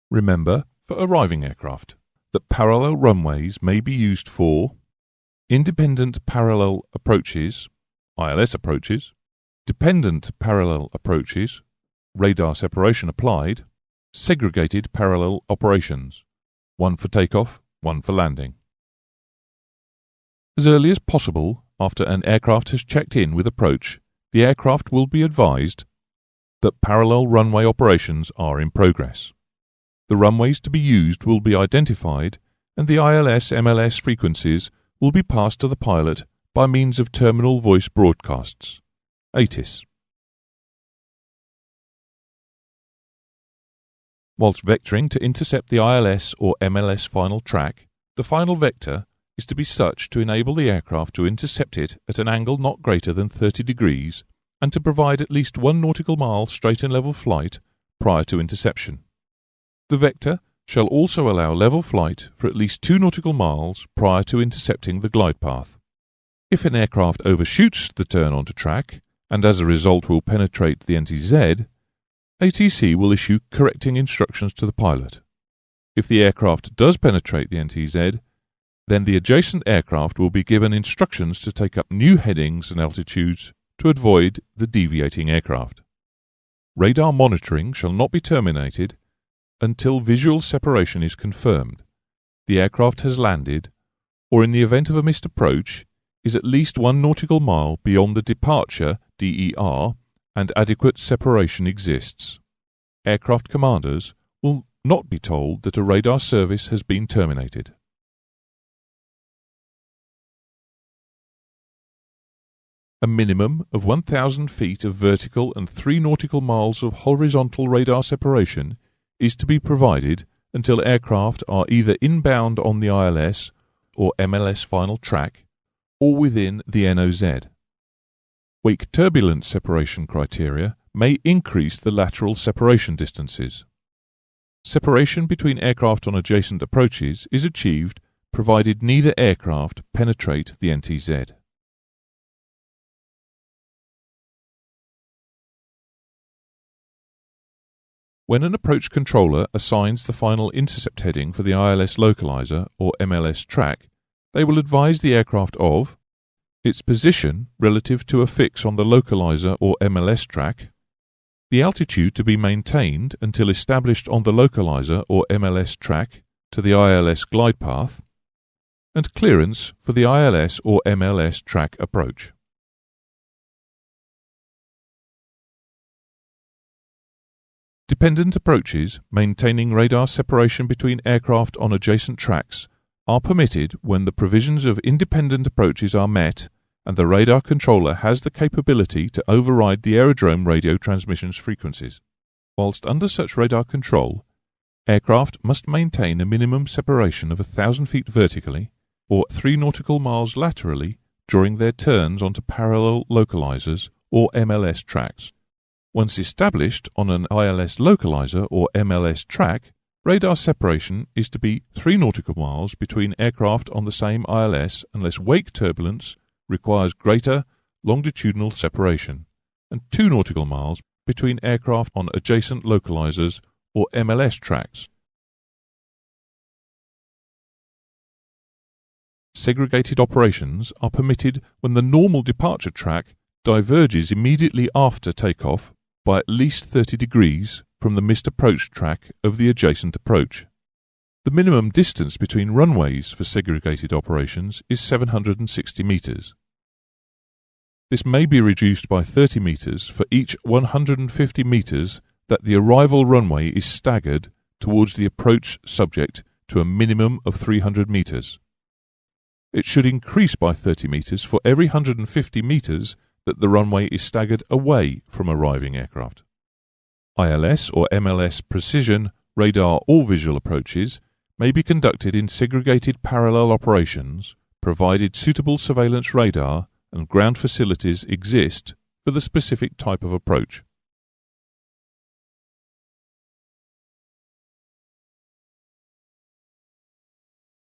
Remember, for arriving aircraft, that parallel runways may be used for independent parallel approaches, ILS approaches, dependent parallel approaches, radar separation applied, segregated parallel operations, one for takeoff, one for landing. As early as possible after an aircraft has checked in with approach, the aircraft will be advised that parallel runway operations are in progress. The runways to be used will be identified and the ILS/MLS frequencies will be passed to the pilot by means of terminal voice broadcasts, ATIS. Whilst vectoring to intercept the ILS or MLS final track, the final vector is to be such to enable the aircraft to intercept it at an angle not greater than 30 degrees and to provide at least 1 nautical mile straight and level flight prior to interception. The vector shall also allow level flight for at least 2 nautical miles prior to intercepting the glide path. If an aircraft overshoots the turn onto track, and as a result will penetrate the NTZ, ATC will issue correcting instructions to the pilot. If the aircraft does penetrate the NTZ, then the adjacent aircraft will be given instructions to take up new headings and altitudes to avoid the deviating aircraft. Radar monitoring shall not be terminated until visual separation is confirmed, the aircraft has landed, or in the event of a missed approach, is at least 1 nautical mile beyond the departure DER and adequate separation exists. Aircraft commanders will not be told that a radar service has been terminated. A minimum of 1,000 feet of vertical and 3 nautical miles of horizontal radar separation is to be provided until aircraft are either inbound on the ILS or MLS final track or within the NOZ. Wake turbulence separation criteria may increase the lateral separation distances. Separation between aircraft on adjacent approaches is achieved provided neither aircraft penetrate the NTZ. When an approach controller assigns the final intercept heading for the ILS localizer or MLS track, they will advise the aircraft of its position relative to a fix on the localizer or MLS track, the altitude to be maintained until established on the localizer or MLS track to the ILS glide path, and clearance for the ILS or MLS track approach. Dependent approaches maintaining radar separation between aircraft on adjacent tracks are permitted when the provisions of independent approaches are met and the radar controller has the capability to override the aerodrome radio transmissions frequencies. Whilst under such radar control, aircraft must maintain a minimum separation of 1,000 feet vertically or 3 nautical miles laterally during their turns onto parallel localizers or MLS tracks. Once established on an ILS localizer or MLS track, radar separation is to be 3 nautical miles between aircraft on the same ILS unless wake turbulence requires greater longitudinal separation, and 2 nautical miles between aircraft on adjacent localizers or MLS tracks. Segregated operations are permitted when the normal departure track diverges immediately after takeoff by at least 30 degrees from the missed approach track of the adjacent approach. The minimum distance between runways for segregated operations is 760 meters. This may be reduced by 30 meters for each 150 meters that the arrival runway is staggered towards the approach subject to a minimum of 300 meters. It should increase by 30 meters for every 150 meters that the runway is staggered away from arriving aircraft. ILS or MLS precision, radar or visual approaches may be conducted in segregated parallel operations, provided suitable surveillance radar and ground facilities exist for the specific type of approach.